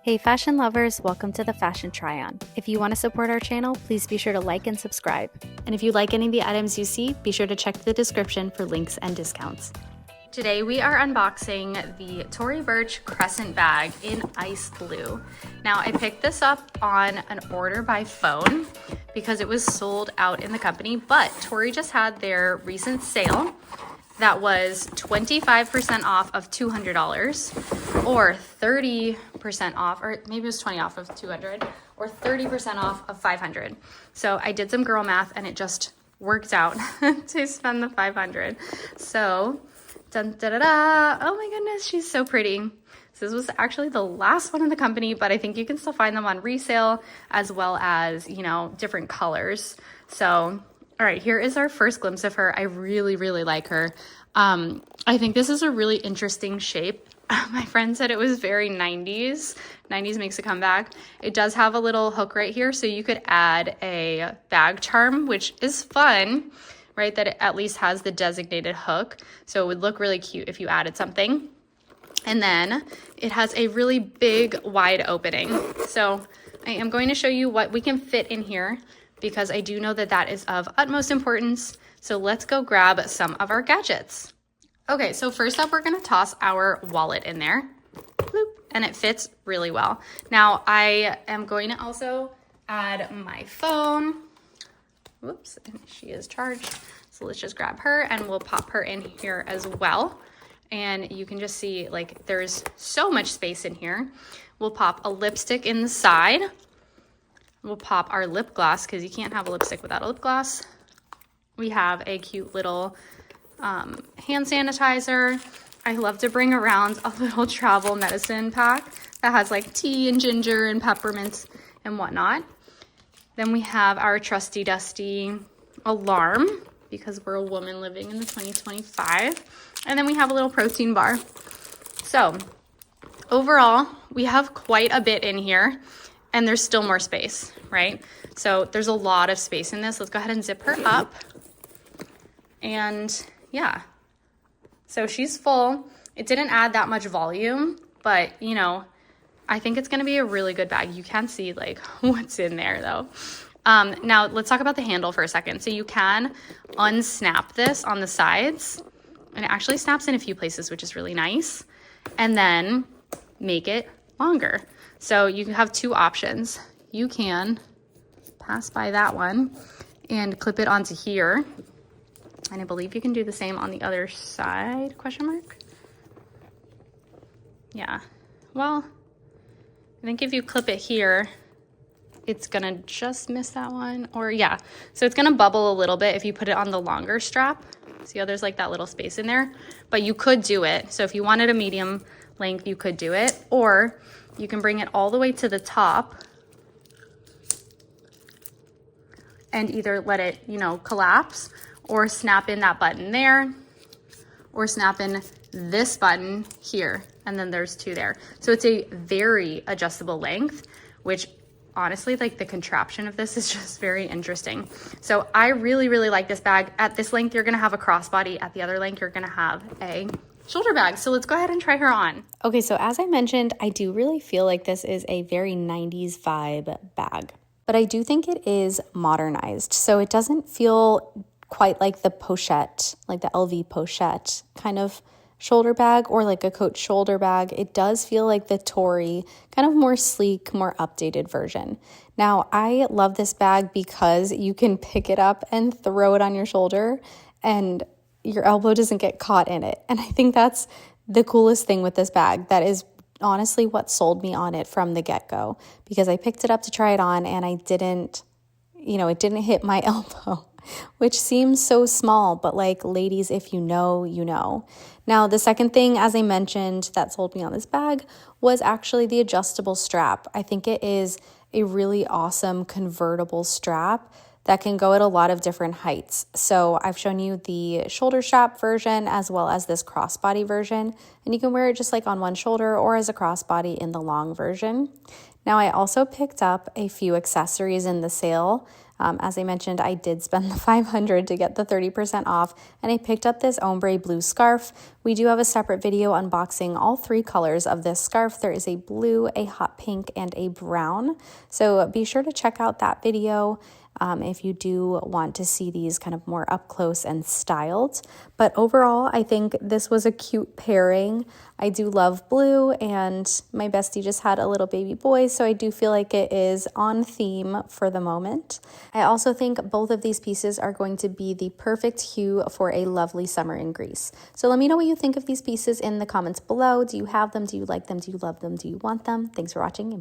Hey fashion lovers, welcome to the Fashion Try-On. If you want to support our channel, please be sure to like and subscribe. And if you like any of the items you see, be sure to check the description for links and discounts. Today we are unboxing the Tory Burch Crescent bag in ice blue. Now I picked this up on an order by phone because it was sold out in the company, but Tory just had their recent sale that was 25% off of $200 or 30% off, or maybe it was 20 off of 200 or 30% off of 500. So I did some girl math and it just worked out to spend the 500. So dun, da, da, da. Oh my goodness, she's so pretty. So this was actually the last one in the company, but I think you can still find them on resale as well as, you know, different colors. So all right, here is our first glimpse of her. I really, really like her. I think this is a really interesting shape. My friend said it was very 90s. 90s makes a comeback. It does have a little hook right here, so you could add a bag charm, which is fun, right? That it at least has the designated hook. So it would look really cute if you added something. And then it has a really big, wide opening. So I am going to show you what we can fit in here, because I do know that that is of utmost importance. So let's go grab some of our gadgets. Okay, so first up, we're gonna toss our wallet in there. Bloop, and it fits really well. Now I am going to also add my phone. Whoops, and she is charged. So let's just grab her and we'll pop her in here as well. And you can just see like there's so much space in here. We'll pop a lipstick in the side. We'll pop our lip gloss because you can't have a lipstick without a lip gloss. We have a cute little hand sanitizer. I love to bring around a little travel medicine pack that has like tea and ginger and peppermints and whatnot. Then we have our trusty dusty alarm because we're a woman living in the 2025. And then we have a little protein bar. So overall, we have quite a bit in here. And there's still more space, right? So there's a lot of space in this. Let's go ahead and zip her up. And yeah, so she's full. It didn't add that much volume, but you know, I think it's gonna be a really good bag. You can see like what's in there though. Now let's talk about the handle for a second. So you can unsnap this on the sides, and it actually snaps in a few places, which is really nice. And then make it longer. So you have two options. You can pass by that one and clip it onto here. And I believe you can do the same on the other side, question mark? Yeah, well, I think if you clip it here, it's gonna just miss that one, or yeah. So it's gonna bubble a little bit if you put it on the longer strap. See how there's like that little space in there? But you could do it. So if you wanted a medium length, you could do it, or you can bring it all the way to the top and either let it, you know, collapse or snap in that button there or snap in this button here. And then there's two there. So it's a very adjustable length, which honestly, like the contraption of this is just very interesting. So I really, really like this bag. At this length, you're gonna have a crossbody. At the other length, you're gonna have a shoulder bag. So let's go ahead and try her on. Okay, so as I mentioned, I do really feel like this is a very 90s vibe bag, but I do think it is modernized. So it doesn't feel quite like the pochette, like the LV pochette kind of shoulder bag or like a Coach shoulder bag. It does feel like the Tory, kind of more sleek, more updated version. Now, I love this bag because you can pick it up and throw it on your shoulder and your elbow doesn't get caught in it. And I think that's the coolest thing with this bag. That is honestly what sold me on it from the get-go, because I picked it up to try it on and I didn't, you know, it didn't hit my elbow, which seems so small, but like, ladies, if you know, you know. Now, the second thing, as I mentioned, that sold me on this bag was actually the adjustable strap. I think it is a really awesome convertible strap that can go at a lot of different heights. So I've shown you the shoulder strap version as well as this crossbody version, and you can wear it just like on one shoulder or as a crossbody in the long version. Now I also picked up a few accessories in the sale As I mentioned, I did spend the $500 to get the 30% off, and I picked up this ombre blue scarf. We do have a separate video unboxing all 3 colors of this scarf. There is a blue, a hot pink, and a brown. So be sure to check out that video if you do want to see these kind of more up close and styled. But overall, I think this was a cute pairing. I do love blue, and my bestie just had a little baby boy, so I do feel like it is on theme for the moment. I also think both of these pieces are going to be the perfect hue for a lovely summer in Greece. So let me know what you think of these pieces in the comments below. Do you have them? Do you like them? Do you love them? Do you want them? Thanks for watching.